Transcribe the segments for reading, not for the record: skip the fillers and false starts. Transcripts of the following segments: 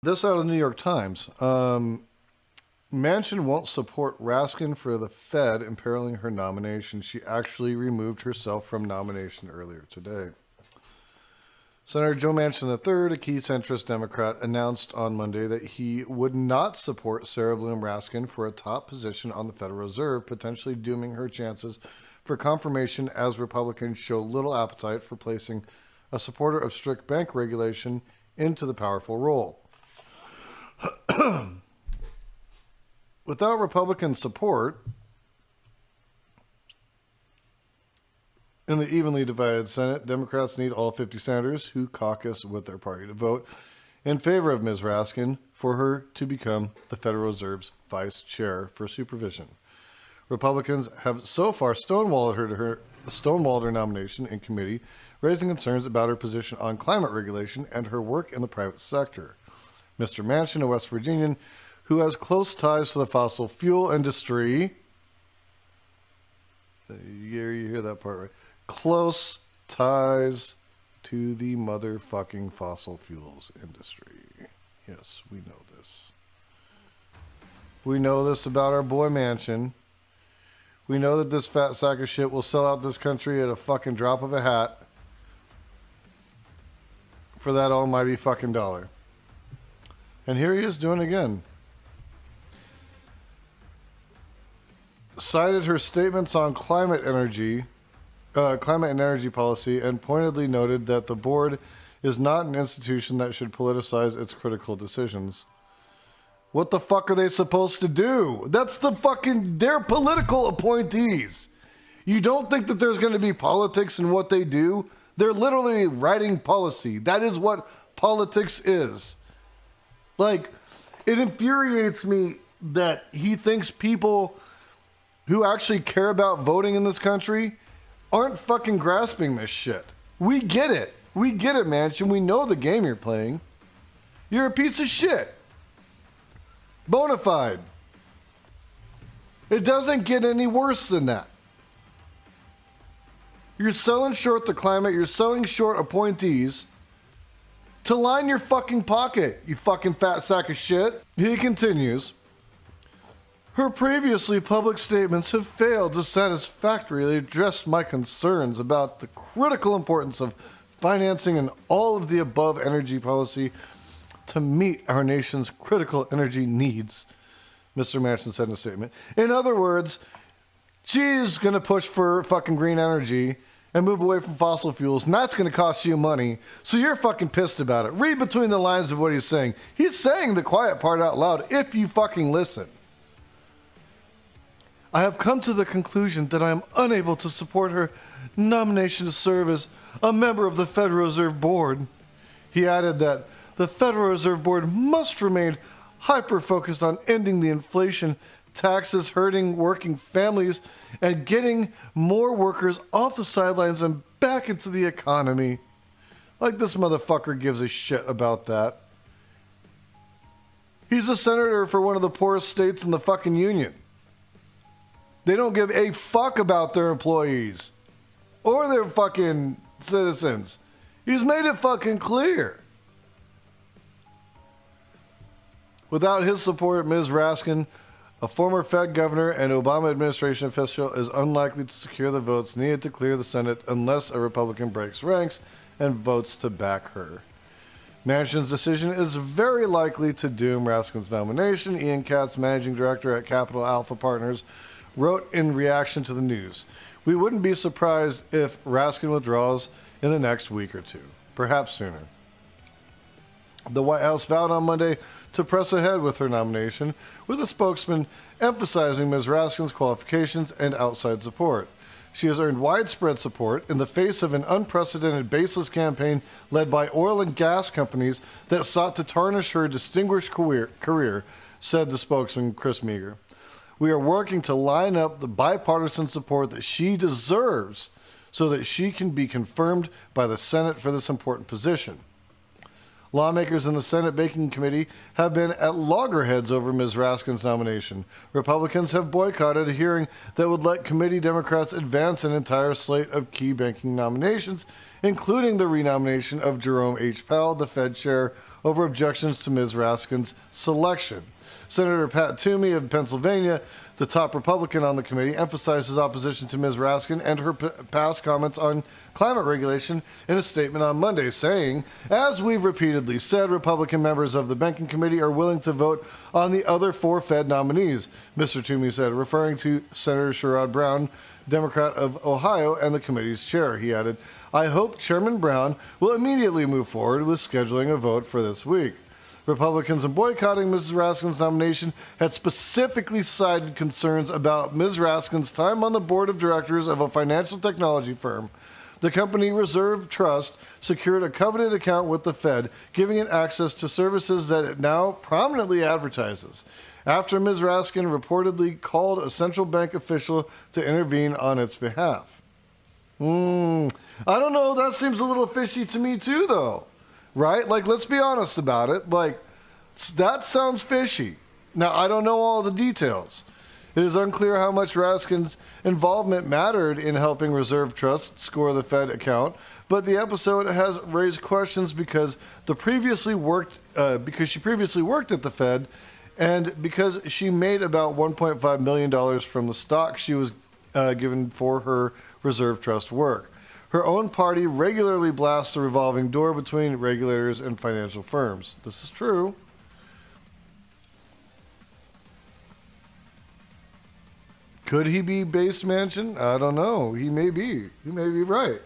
This out of the New York Times. Manchin won't support Raskin for the Fed, imperiling her nomination. She actually removed herself from nomination earlier today. Senator Joe Manchin III, a key centrist Democrat, announced on Monday that he would not support Sarah Bloom Raskin for a top position on the Federal Reserve, potentially dooming her chances for confirmation as Republicans show little appetite for placing a supporter of strict bank regulation into the powerful role. Without Republican support in the evenly divided Senate, Democrats need all 50 senators who caucus with their party to vote in favor of Ms. Raskin for her to become the Federal Reserve's vice chair for supervision. Republicans have so far stonewalled her nomination in committee, raising concerns about her position on climate regulation and her work in the private sector. Mr. Manchin, a West Virginian who has close ties to the fossil fuel industry. You hear that part right? Close ties to the motherfucking fossil fuels industry. Yes, we know this. We know this about our boy Manchin. We know that this fat sack of shit will sell out this country at a fucking drop of a hat for that almighty fucking dollar. And here he is doing it again. Cited her statements on climate and energy policy, and pointedly noted that the board is not an institution that should politicize its critical decisions. What the fuck are they supposed to do? That's they're political appointees. You don't think that there's going to be politics in what they do? They're literally writing policy. That is what politics is. Like, it infuriates me that he thinks people who actually care about voting in this country aren't fucking grasping this shit. We get it. We get it, Manchin. We know the game you're playing. You're a piece of shit. Bona fide. It doesn't get any worse than that. You're selling short the climate. You're selling short appointees to line your fucking pocket, you fucking fat sack of shit. He continues. Her previously public statements have failed to satisfactorily address my concerns about the critical importance of financing and all of the above energy policy to meet our nation's critical energy needs, Mr. Manchin said in a statement. In other words, she's going to push for fucking green energy and move away from fossil fuels, and that's going to cost you money, so you're fucking pissed about it. Read between the lines of what he's saying. He's saying the quiet part out loud if you fucking listen. I have come to the conclusion that I am unable to support her nomination to serve as a member of the Federal Reserve Board. He added that the Federal Reserve Board must remain hyper-focused on ending the inflation, taxes hurting working families, and getting more workers off the sidelines and back into the economy. Like this motherfucker gives a shit about that. He's a senator for one of the poorest states in the fucking union. They don't give a fuck about their employees or their fucking citizens. He's made it fucking clear. Without his support, Ms. Raskin, a former Fed governor and Obama administration official, is unlikely to secure the votes needed to clear the Senate unless a Republican breaks ranks and votes to back her. Manchin's decision is very likely to doom Raskin's nomination. Ian Katz, managing director at Capital Alpha Partners, wrote in reaction to the news, "We wouldn't be surprised if Raskin withdraws in the next week or two, perhaps sooner." The White House vowed on Monday to press ahead with her nomination, with a spokesman emphasizing Ms. Raskin's qualifications and outside support. She has earned widespread support in the face of an unprecedented baseless campaign led by oil and gas companies that sought to tarnish her distinguished career, said the spokesman Chris Meagher. We are working to line up the bipartisan support that she deserves so that she can be confirmed by the Senate for this important position. Lawmakers in the Senate Banking Committee have been at loggerheads over Ms. Raskin's nomination. Republicans have boycotted a hearing that would let committee Democrats advance an entire slate of key banking nominations, including the renomination of Jerome H. Powell, the Fed chair, over objections to Ms. Raskin's selection. Senator Pat Toomey of Pennsylvania, the top Republican on the committee, emphasized his opposition to Ms. Raskin and her past comments on climate regulation in a statement on Monday, saying, "As we've repeatedly said, Republican members of the Banking Committee are willing to vote on the other 4 Fed nominees," Mr. Toomey said, referring to Senator Sherrod Brown, Democrat of Ohio, and the committee's chair. He added, "I hope Chairman Brown will immediately move forward with scheduling a vote for this week." Republicans in boycotting Mrs. Raskin's nomination had specifically cited concerns about Ms. Raskin's time on the board of directors of a financial technology firm. The company Reserve Trust secured a coveted account with the Fed, giving it access to services that it now prominently advertises, after Ms. Raskin reportedly called a central bank official to intervene on its behalf. I don't know. That seems a little fishy to me too, though. Right? Like, let's be honest about it. Like, that sounds fishy. Now, I don't know all the details. It is unclear how much Raskin's involvement mattered in helping Reserve Trust score the Fed account, but the episode has raised questions because she previously worked at the Fed, and because she made about $1.5 million from the stock she was given for her Reserve Trust work. Her own party regularly blasts the revolving door between regulators and financial firms. This is true. Could he be based Manchin? I don't know. He may be. He may be right.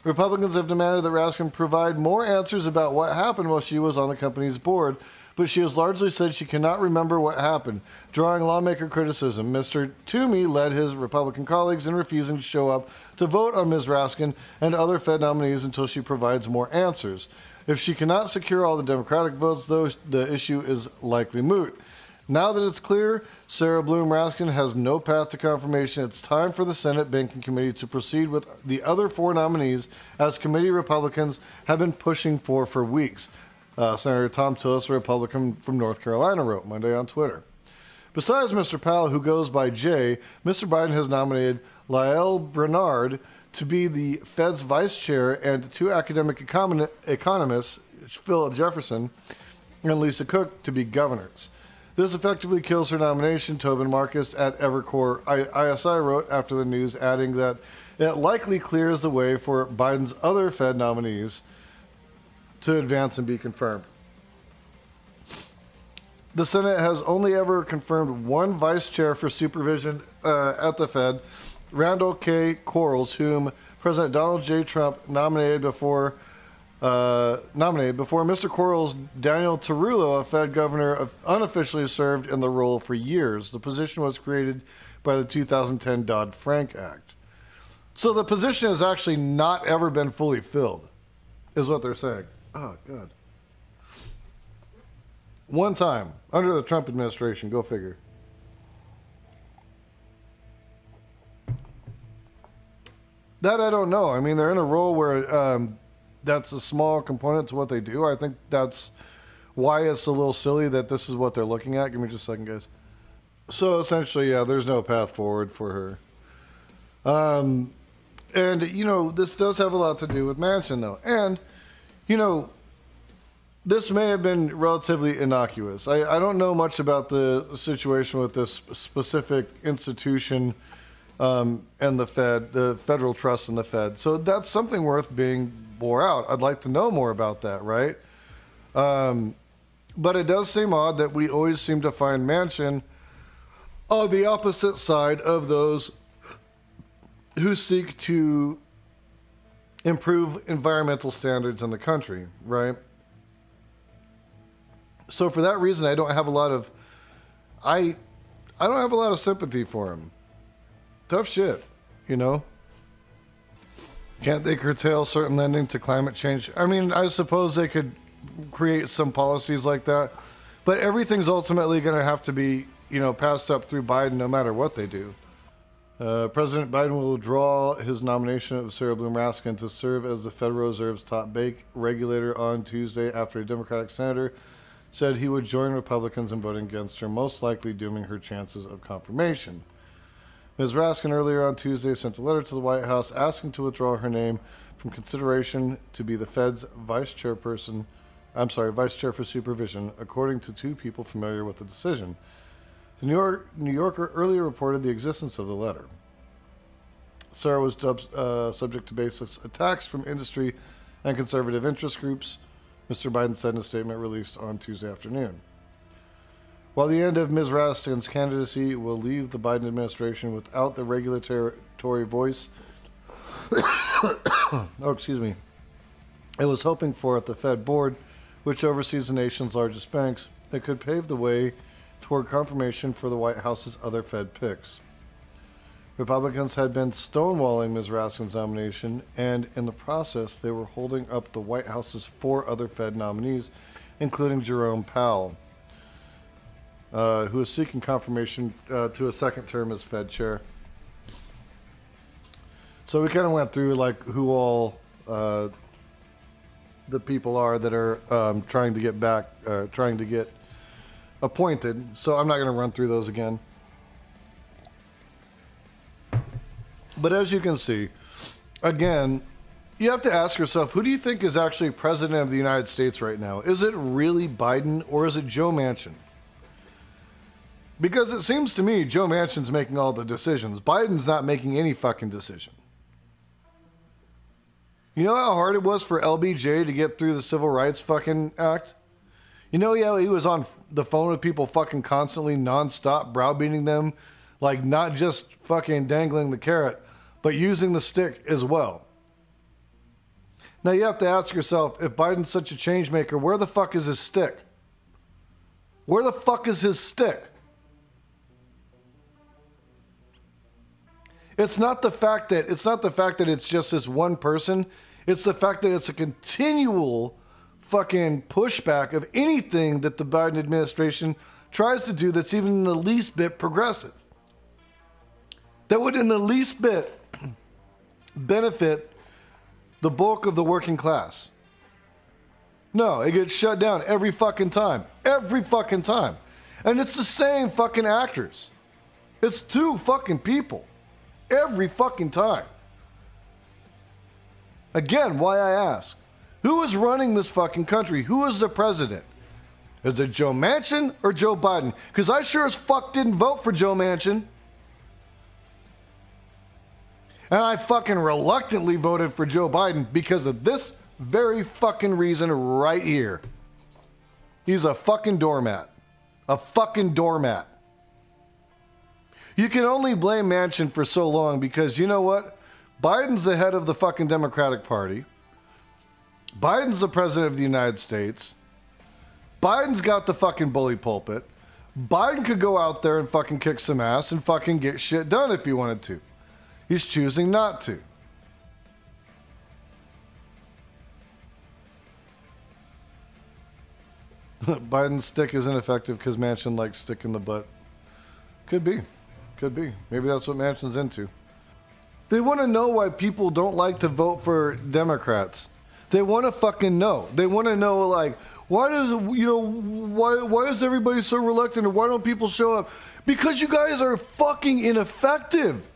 Republicans have demanded that Raskin provide more answers about what happened while she was on the company's board, but she has largely said she cannot remember what happened, drawing lawmaker criticism. Mr. Toomey led his Republican colleagues in refusing to show up to vote on Ms. Raskin and other Fed nominees until she provides more answers. If she cannot secure all the Democratic votes, though, the issue is likely moot. Now that it's clear Sarah Bloom Raskin has no path to confirmation, it's time for the Senate Banking Committee to proceed with the other 4 nominees, as committee Republicans have been pushing for weeks. Senator Tom Tillis, a Republican from North Carolina, wrote Monday on Twitter. Besides Mr. Powell, who goes by Jay, Mr. Biden has nominated Lael Brainard to be the Fed's vice chair and 2 academic economists, Phil Jefferson and Lisa Cook, to be governors. This effectively kills her nomination, Tobin Marcus at Evercore ISI wrote after the news, adding that it likely clears the way for Biden's other Fed nominees to advance and be confirmed. The Senate has only ever confirmed 1 vice chair for supervision at the Fed, Randall K. Quarles, whom President Donald J. Trump nominated before Mr. Quarles. Daniel Tarullo, a Fed governor, unofficially served in the role for years. The position was created by the 2010 Dodd-Frank Act. So the position has actually not ever been fully filled, is what they're saying. Oh, God. One time, under the Trump administration, go figure. That I don't know. I mean, they're in a role where that's a small component to what they do. I think that's why it's a little silly that this is what they're looking at. Give me just a second, guys. So essentially, yeah, there's no path forward for her. And, you know, this does have a lot to do with Manchin, though. And, you know, this may have been relatively innocuous. I don't know much about the situation with this specific institution and the Fed, the Federal Trust and the Fed. So that's something worth being bore out. I'd like to know more about that, right? But it does seem odd that we always seem to find Manchin on the opposite side of those who seek to improve environmental standards in the country, right? So for that reason, I don't have a lot of sympathy for him. Tough shit, you know? Can't they curtail certain lending to climate change? I mean, I suppose they could create some policies like that, but everything's ultimately going to have to be, you know, passed up through Biden no matter what they do. President Biden will withdraw his nomination of Sarah Bloom Raskin to serve as the Federal Reserve's top bank regulator on Tuesday after a Democratic senator said he would join Republicans in voting against her, most likely dooming her chances of confirmation. Ms. Raskin earlier on Tuesday sent a letter to the White House asking to withdraw her name from consideration to be the Fed's vice chairperson Vice Chair for Supervision, according to two people familiar with the decision. The New Yorker earlier reported the existence of the letter. Sarah was subject to baseless attacks from industry and conservative interest groups, Mr. Biden said in a statement released on Tuesday afternoon. While the end of Ms. Raskin's candidacy will leave the Biden administration without the regulatory voice, it was hoping for at the Fed board, which oversees the nation's largest banks, it could pave the way toward confirmation for the White House's other Fed picks. Republicans had been stonewalling Ms. Raskin's nomination, and in the process, they were holding up the White House's 4 other Fed nominees, including Jerome Powell, who is seeking confirmation to a second term as Fed chair. So we kind of went through like who all the people are that are trying to get appointed. So I'm not going to run through those again. But as you can see, again, you have to ask yourself, who do you think is actually president of the United States right now? Is it really Biden or is it Joe Manchin? Because it seems to me Joe Manchin's making all the decisions. Biden's not making any fucking decision. You know how hard it was for LBJ to get through the Civil Rights fucking Act? You know, yeah, he was on the phone with people fucking constantly, nonstop, browbeating them, like not just fucking dangling the carrot, but using the stick as well. Now you have to ask yourself, if Biden's such a change maker, where the fuck is his stick? Where the fuck is his stick? It's not the fact that it's just this one person. It's the fact that it's a continual fucking pushback of anything that the Biden administration tries to do that's even in the least bit progressive. That would in the least bit benefit the bulk of the working class. No, it gets shut down every fucking time. Every fucking time. And it's the same fucking actors. It's 2 fucking people. Every fucking time. Again, why I ask, who is running this fucking country? Who is the president? Is it Joe Manchin or Joe Biden? Because I sure as fuck didn't vote for Joe Manchin. And I fucking reluctantly voted for Joe Biden because of this very fucking reason right here. He's a fucking doormat. A fucking doormat. You can only blame Manchin for so long because you know what? Biden's the head of the fucking Democratic Party. Biden's the president of the United States. Biden's got the fucking bully pulpit. Biden could go out there and fucking kick some ass and fucking get shit done if he wanted to. He's choosing not to. Biden's stick is ineffective because Manchin likes stick in the butt. Could be. Could be. Maybe that's what Manchin's into. They want to know why people don't like to vote for Democrats. They want to fucking know. They want to know, like, why is everybody so reluctant, or why don't people show up? Because you guys are fucking ineffective.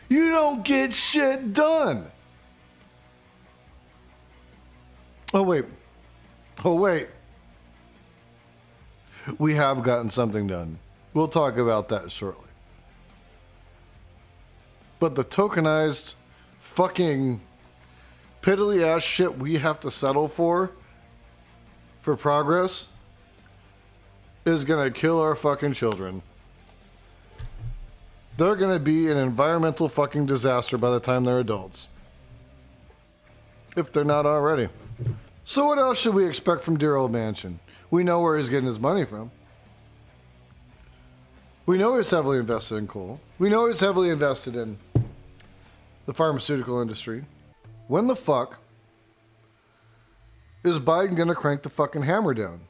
You don't get shit done. Oh, wait. We have gotten something done. We'll talk about that shortly. But the tokenized fucking piddly ass shit we have to settle for progress is gonna kill our fucking children. They're gonna be an environmental fucking disaster by the time they're adults. If they're not already. So what else should we expect from dear old Manchin? We know where he's getting his money from. We know he's heavily invested in coal. We know he's heavily invested in the pharmaceutical industry. When the fuck is Biden going to crank the fucking hammer down?